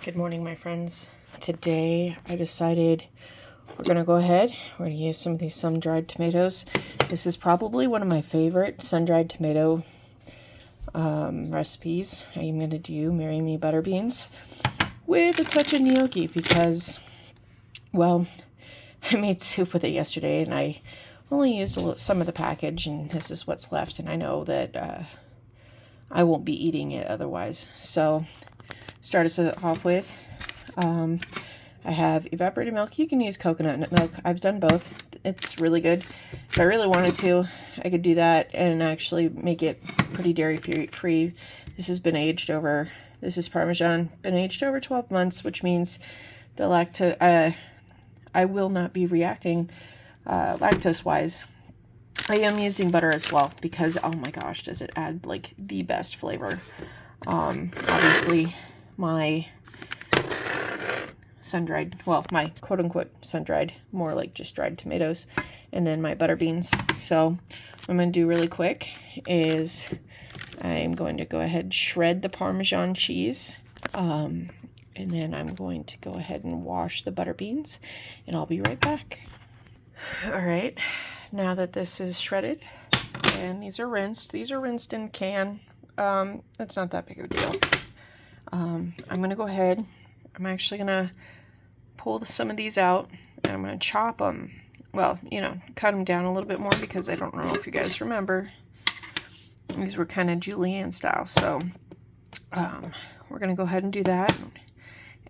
Good morning, my friends. Today I decided we're going to go ahead. We're going to use some of these sun-dried tomatoes. This is probably one of my favorite sun-dried tomato recipes. I'm going to do Marry Me butter beans with a touch of gnocchi because, well, I made soup with it yesterday and I only used some of the package, and this is what's left, and I know that I won't be eating it otherwise. So start us off with, I have evaporated milk. You can use coconut milk. I've done both. It's really good. If I really wanted to, I could do that and actually make it pretty dairy free. This has been aged over, this is Parmesan, been aged over 12 months, which means the lactose, I will not be reacting lactose-wise. I am using butter as well because, oh my gosh, does it add like the best flavor. Obviously my sun-dried, well, my quote-unquote sun-dried, more like just dried tomatoes, and then my butter beans. So what I'm going to do really quick is I'm going to go ahead and shred the Parmesan cheese, and then I'm going to go ahead and wash the butter beans, and I'll be right back. All right, now that this is shredded, and these are rinsed in a can, it's not that big of a deal. I'm going to go ahead, I'm actually going to pull some of these out, and I'm going to chop them, well, you know, cut them down a little bit more because I don't know if you guys remember, these were kind of julienne style, so we're going to go ahead and do that,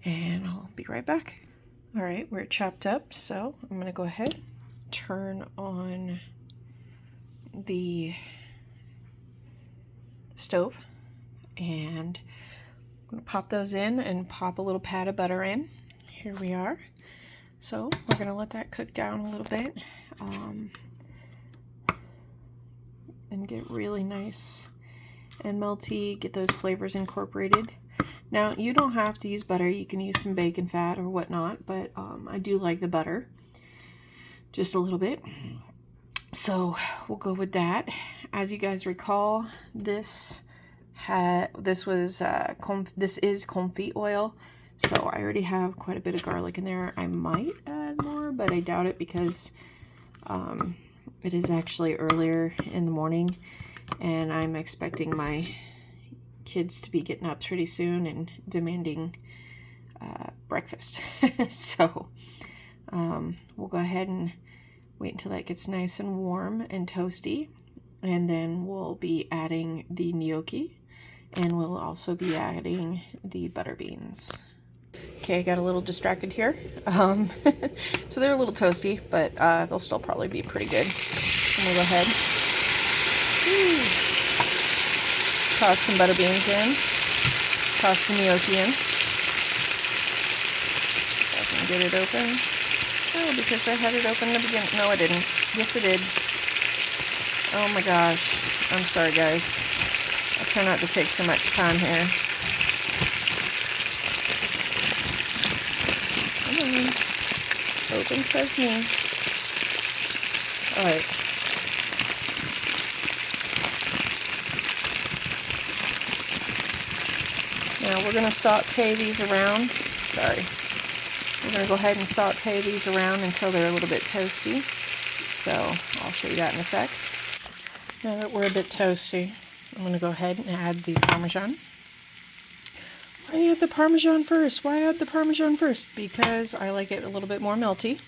and I'll be right back. All right, we're chopped up, so I'm going to go ahead, turn on the stove, and I'm going to pop those in and pop a little pat of butter in. Here we are. So we're going to let that cook down a little bit and get really nice and melty, get those flavors incorporated. Now, you don't have to use butter. You can use some bacon fat or whatnot, but I do like the butter just a little bit. So we'll go with that. As you guys recall, this is confit oil, so I already have quite a bit of garlic in there. I might add more, but I doubt it because it is actually earlier in the morning, and I'm expecting my kids to be getting up pretty soon and demanding breakfast. So we'll go ahead and wait until that gets nice and warm and toasty, and then we'll be adding the gnocchi, and we'll also be adding the butter beans. Okay, I got a little distracted here. So they're a little toasty, but they'll still probably be pretty good. I'm gonna go ahead, toss some butter beans in, toss the gnocchi in. If I can get it open. Oh, because I had it open in the beginning. No, I didn't. Yes, I did. Oh my gosh. I'm sorry, guys. I'll try not to take so much time here. Come on. Open sesame. Alright. Now we're going to saute these around. Sorry. We're going to go ahead and saute these around until they're a little bit toasty. So I'll show you that in a sec. Now that we're a bit toasty, I'm going to go ahead and add the Parmesan. Why add the Parmesan first? Why add the Parmesan first? Because I like it a little bit more melty.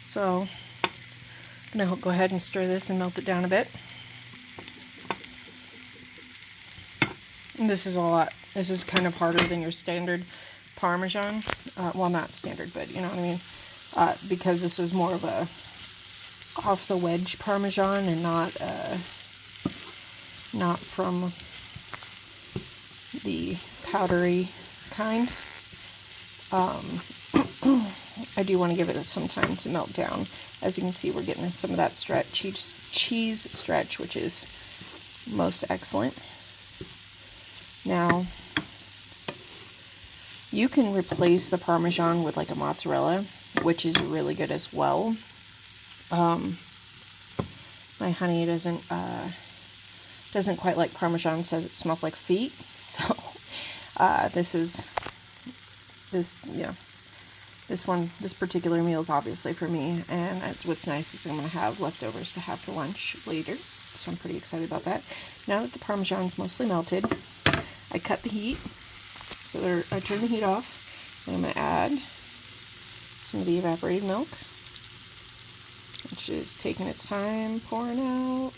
So I'm going to go ahead and stir this and melt it down a bit. And this is a lot. This is kind of harder than your standard Parmesan. Well, not standard, but you know what I mean. Because this was more of a off the wedge Parmesan and not from the powdery kind. I do want to give it some time to melt down. As you can see, we're getting some of that cheese stretch, which is most excellent. Now, you can replace the Parmesan with like a mozzarella, which is really good as well. My honey doesn't quite like Parmesan, says it smells like feet. So this is this particular meal is obviously for me, and what's nice is I'm going to have leftovers to have for lunch later, so I'm pretty excited about that. Now that the Parmesan's mostly melted, I cut the heat, so I turn the heat off, and I'm going to add some of the evaporated milk, which is taking its time pouring out.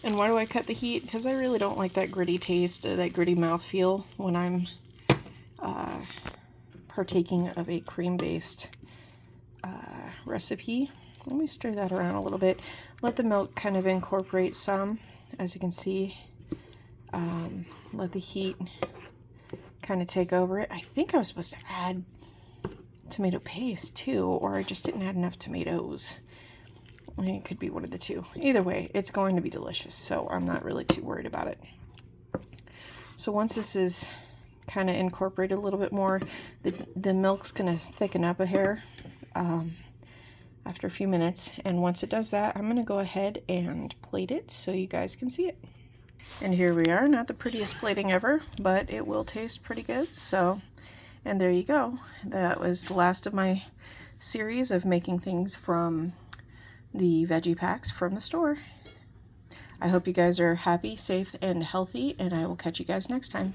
And why do I cut the heat? Because I really don't like that gritty taste, that gritty mouthfeel when I'm partaking of a cream-based recipe. Let me stir that around a little bit. Let the milk kind of incorporate some, as you can see. Let the heat kind of take over it. I think I was supposed to add tomato paste too, or I just didn't add enough tomatoes. It could be one of the two. Either way, it's going to be delicious, so I'm not really too worried about it. So once this is kind of incorporated a little bit more, the milk's going to thicken up a hair after a few minutes. And once it does that, I'm going to go ahead and plate it so you guys can see it. And here we are. Not the prettiest plating ever, but it will taste pretty good. So, and there you go. That was the last of my series of making things from the veggie packs from the store. I hope you guys are happy, safe, and healthy, and I will catch you guys next time.